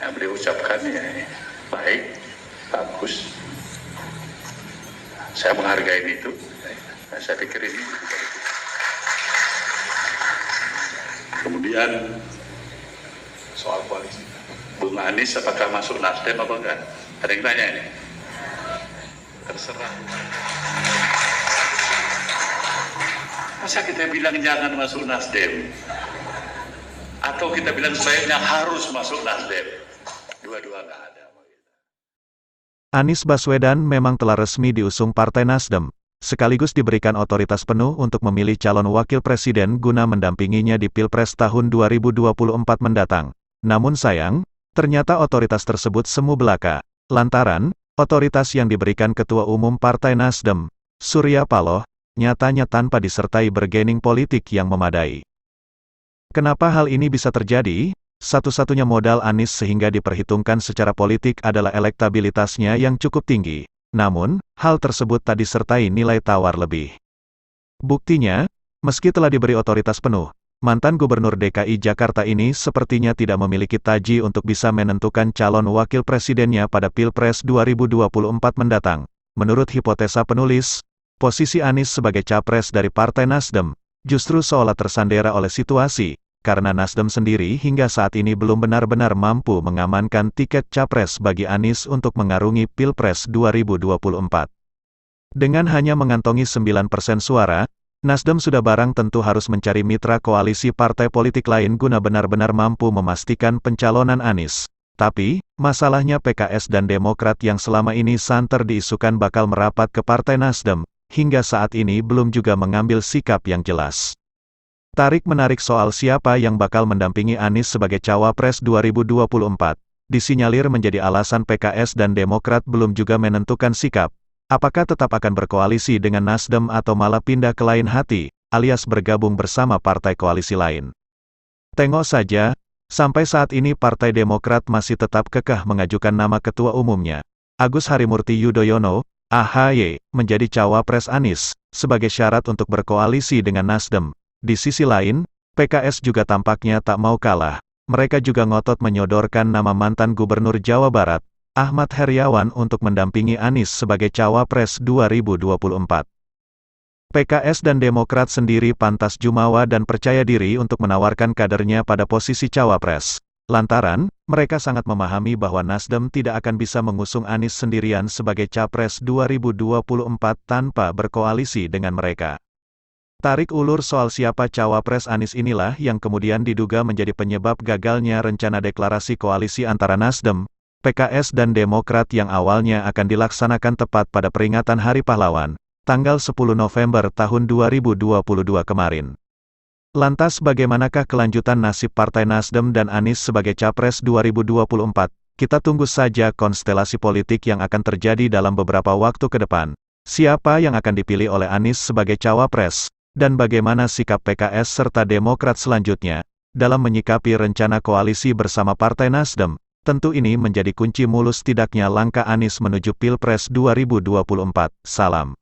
yang beliau ucapkan ya baik, bagus. Saya menghargai itu. Saya pikir ini. Kemudian soal koalisi, Bung Anies apakah masuk Nasdem apa enggak? Ada yang tanya ini? Terserah. Masa kita bilang jangan masuk Nasdem? Atau kita bilang sebaiknya harus masuk Nasdem? Dua-dua nggak ada. Anies Baswedan memang telah resmi diusung Partai Nasdem, sekaligus diberikan otoritas penuh untuk memilih calon wakil presiden guna mendampinginya di Pilpres tahun 2024 mendatang. Namun sayang, ternyata otoritas tersebut semu belaka, lantaran otoritas yang diberikan Ketua Umum Partai Nasdem, Surya Paloh, nyatanya tanpa disertai bargaining politik yang memadai. Kenapa hal ini bisa terjadi? Satu-satunya modal Anies sehingga diperhitungkan secara politik adalah elektabilitasnya yang cukup tinggi. Namun, hal tersebut tak disertai nilai tawar lebih. Buktinya, meski telah diberi otoritas penuh, mantan Gubernur DKI Jakarta ini sepertinya tidak memiliki taji untuk bisa menentukan calon wakil presidennya pada Pilpres 2024 mendatang. Menurut hipotesa penulis, posisi Anies sebagai capres dari Partai Nasdem justru seolah tersandera oleh situasi, karena Nasdem sendiri hingga saat ini belum benar-benar mampu mengamankan tiket capres bagi Anies untuk mengarungi Pilpres 2024. Dengan hanya mengantongi 9% suara, Nasdem sudah barang tentu harus mencari mitra koalisi partai politik lain guna benar-benar mampu memastikan pencalonan Anies. Tapi, masalahnya PKS dan Demokrat yang selama ini santer diisukan bakal merapat ke Partai Nasdem, hingga saat ini belum juga mengambil sikap yang jelas. Tarik-menarik soal siapa yang bakal mendampingi Anies sebagai cawapres 2024, disinyalir menjadi alasan PKS dan Demokrat belum juga menentukan sikap, apakah tetap akan berkoalisi dengan Nasdem atau malah pindah ke lain hati, alias bergabung bersama partai koalisi lain. Tengok saja, sampai saat ini Partai Demokrat masih tetap kekeh mengajukan nama ketua umumnya, Agus Harimurti Yudhoyono, AHY, menjadi cawapres Anies, sebagai syarat untuk berkoalisi dengan Nasdem. Di sisi lain, PKS juga tampaknya tak mau kalah. Mereka juga ngotot menyodorkan nama mantan Gubernur Jawa Barat, Ahmad Heriawan untuk mendampingi Anies sebagai cawapres 2024. PKS dan Demokrat sendiri pantas jumawa dan percaya diri untuk menawarkan kadernya pada posisi cawapres. Lantaran, mereka sangat memahami bahwa Nasdem tidak akan bisa mengusung Anies sendirian sebagai capres 2024 tanpa berkoalisi dengan mereka. Tarik ulur soal siapa cawapres Anies inilah yang kemudian diduga menjadi penyebab gagalnya rencana deklarasi koalisi antara Nasdem, PKS dan Demokrat yang awalnya akan dilaksanakan tepat pada peringatan Hari Pahlawan, tanggal 10 November tahun 2022 kemarin. Lantas bagaimanakah kelanjutan nasib Partai Nasdem dan Anies sebagai capres 2024? Kita tunggu saja konstelasi politik yang akan terjadi dalam beberapa waktu ke depan. Siapa yang akan dipilih oleh Anies sebagai cawapres? Dan bagaimana sikap PKS serta Demokrat selanjutnya, dalam menyikapi rencana koalisi bersama Partai Nasdem, tentu ini menjadi kunci mulus tidaknya langkah Anies menuju Pilpres 2024. Salam.